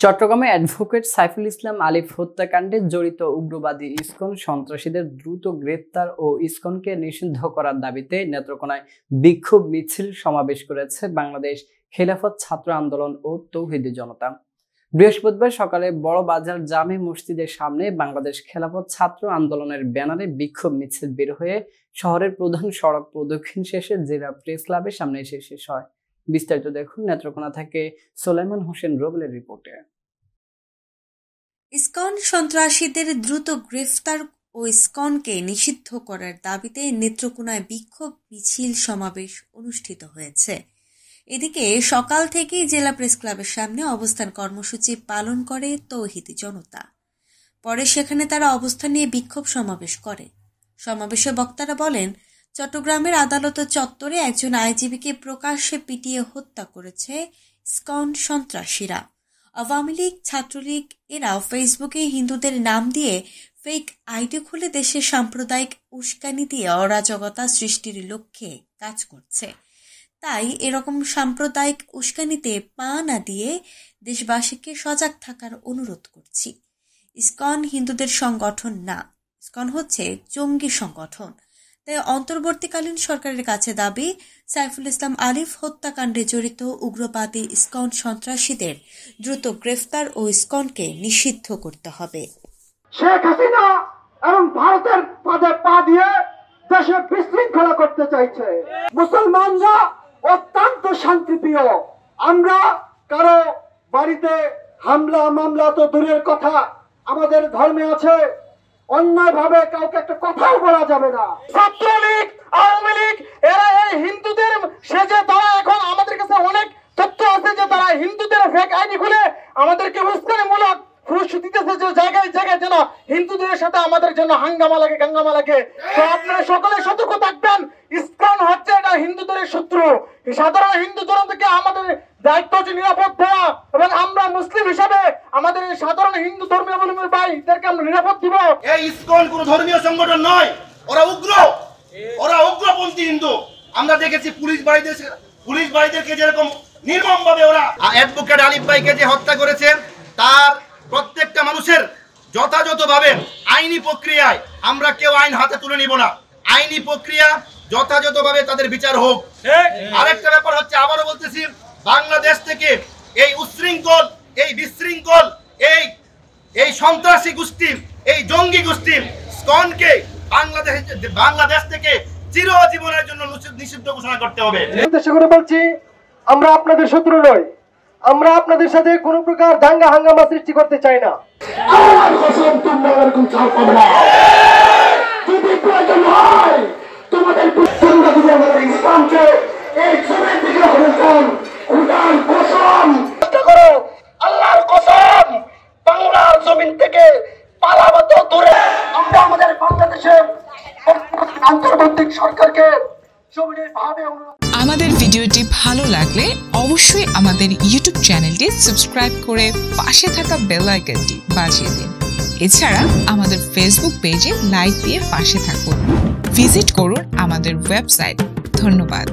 চট্টগ্রামে অ্যাডভোকেট সাইফুল ইসলাম আলিফ হত্যাকাণ্ডে জড়িত উগ্রবাদী ইসকন সন্ত্রাসীদের দ্রুত গ্রেপ্তার ও ইসকনকে নিষিদ্ধ করার দাবিতে নেত্রকোনায় বিক্ষোভ মিছিল সমাবেশ করেছে বাংলাদেশ খেলাফত ছাত্র আন্দোলন ও তৌহিদি জনতা। বৃহস্পতিবার সকালে বড় বাজার জামে মসজিদের সামনে বাংলাদেশ খেলাফত ছাত্র আন্দোলনের ব্যানারে বিক্ষোভ মিছিল বের হয়ে শহরের প্রধান সড়ক প্রদক্ষিণ শেষে জেলা প্রেস ক্লাবের সামনে এসে শেষ হয়। বিস্তারিত দেখুন নেত্রকোনা থেকে সোলাইমান হোসেন রোবেলের রিপোর্টে। ইসকন সন্ত্রাসীদের দ্রুত গ্রেফতার ও ইসকনকে নিষিদ্ধ করার দাবিতে নেত্রকোনায় বিক্ষোভ মিছিল সমাবেশ অনুষ্ঠিত হয়েছে। এদিকে সকাল থেকেই জেলা প্রেস ক্লাবের সামনে অবস্থান কর্মসূচি পালন করে তৌহিদি জনতা। পরে সেখানে তারা অবস্থান নিয়ে বিক্ষোভ সমাবেশ করে। সমাবেশে বক্তারা বলেন, চট্টগ্রামের আদালত চত্বরে একজন আইনজীবীকে প্রকাশ্যে পিটিয়ে হত্যা করেছে ইসকন সন্ত্রাসীরা। আওয়ামী লীগ, ছাত্রলীগ এরাও ফেসবুকে হিন্দুদের নাম দিয়ে ফেক আইডি খুলে দেশে সাম্প্রদায়িক উস্কানি দিয়ে অরাজকতা সৃষ্টির লক্ষ্যে কাজ করছে। তাই এরকম সাম্প্রদায়িক উস্কানিতে পা না দিয়ে দেশবাসীকে সজাগ থাকার অনুরোধ করছি। ইসকন হিন্দুদের সংগঠন না, ইসকন হচ্ছে জঙ্গি সংগঠন। তাই অন্তর্বর্তীকালীন সরকারের কাছে দাবি, সাইফুল ইসলাম আলিফ হত্যাকাণ্ডে জড়িত উগ্রবাদী ইসকন সন্ত্রাসীদের দ্রুত গ্রেফতার ও ইসকনকে নিষিদ্ধ করতে হবে। শেখ হাসিনা এবং ভারতের পদে পা দিয়ে দেশে বিশৃঙ্খলা করতে চাইছে। মুসলমানরা অত্যন্ত শান্তিপ্রিয়। আমরা কারো বাড়িতে হামলা মামলা তো দূরের কথা, আমাদের ধর্মে আছে অন্যায় ভাবে কাউকে একটা কথাও বলা যাবে না। ছাত্রলীগ, আওয়ামী লীগ এরা এই হিন্দুদের সেজে তারা এখন আমাদের কাছে অনেক তথ্য আছে যে তারা হিন্দুদের ফেক আইডি খুলে আমাদেরকে উস্কানিমূলক ফুস দিতেছে, যে জায়গায় জায়গায় যেন হিন্দুদের সাথে আমাদের জন্য হাঙ্গামা লাগে গাঙ্গামা লাগে। তো আপনারা সকলে সতর্ক থাকবেন, ইসকন হচ্ছে এটা হিন্দুদের শত্রু। সাধারণ হিন্দু জনতাকে আমাদের দায়িত্ব হচ্ছে নিরাপদ দেওয়া, এবং আমরা মুসলিম হিসাবে আমাদের সাধারণ হিন্দু ধর্মাবলম্বী ভাইদেরকে আমরা নিরাপদ দিব। এই ইসকন কোন ধর্মীয় সংগঠন নয়, ওরা উগ্রপন্থী হিন্দু। আমরা দেখেছি পুলিশ ভাইদেরকে যেরকম নির্মম ভাবে ওরা অ্যাডভোকেট আলিফ ভাইকে যে হত্যা করেছে, তার প্রত্যেকটা মানুষের যথাযথভাবে আইনি প্রক্রিয়ায় আমরা কেউ আইন হাতে তুলে নিব না। আইনি প্রক্রিয়া যথাযথভাবে তাদের বিচার হোক। আরেকটা ব্যাপার হচ্ছে, আবারও বলতেছি, বাংলাদেশ থেকে এই উচ্ছৃঙ্খল, এই বিশৃঙ্খল, এই সন্ত্রাসী গোষ্ঠীর, এই জঙ্গি গোষ্ঠীর ইসকনকে বাংলাদেশ থেকে চিরজীবনের জন্য নিষিদ্ধ ঘোষণা করতে হবে। বলছি, আমরা আপনাদের শত্রু নই, আমরা আপনাদের সাথে কোন প্রকার দাঙ্গা হাঙ্গামা সৃষ্টি করতে চাই না। আল্লাহর কসম, তোমরা এরকম চাল পাবে না। যদি প্রয়োজন হয় তোমাদের পুত্ররা যদি আমাদের ইসলামকে এই জমির দিকে হরকম খুদার কসম করো, আল্লাহর কসম, বাংলার জমিন থেকে পালাবো তো দূরে। আমরা আমাদের বাংলাদেশের অন্তর্বর্তী সরকারকে জমিনের ভাবে আমাদের ভিডিওটি ভালো লাগলে অবশ্যই আমাদের ইউটিউব চ্যানেলটি সাবস্ক্রাইব করে পাশে থাকা বেল আইকনটি বাজিয়ে দিন। এছাড়া আমাদের ফেসবুক পেজে লাইক দিয়ে পাশে থাকুন। ভিজিট করুন আমাদের ওয়েবসাইট। ধন্যবাদ।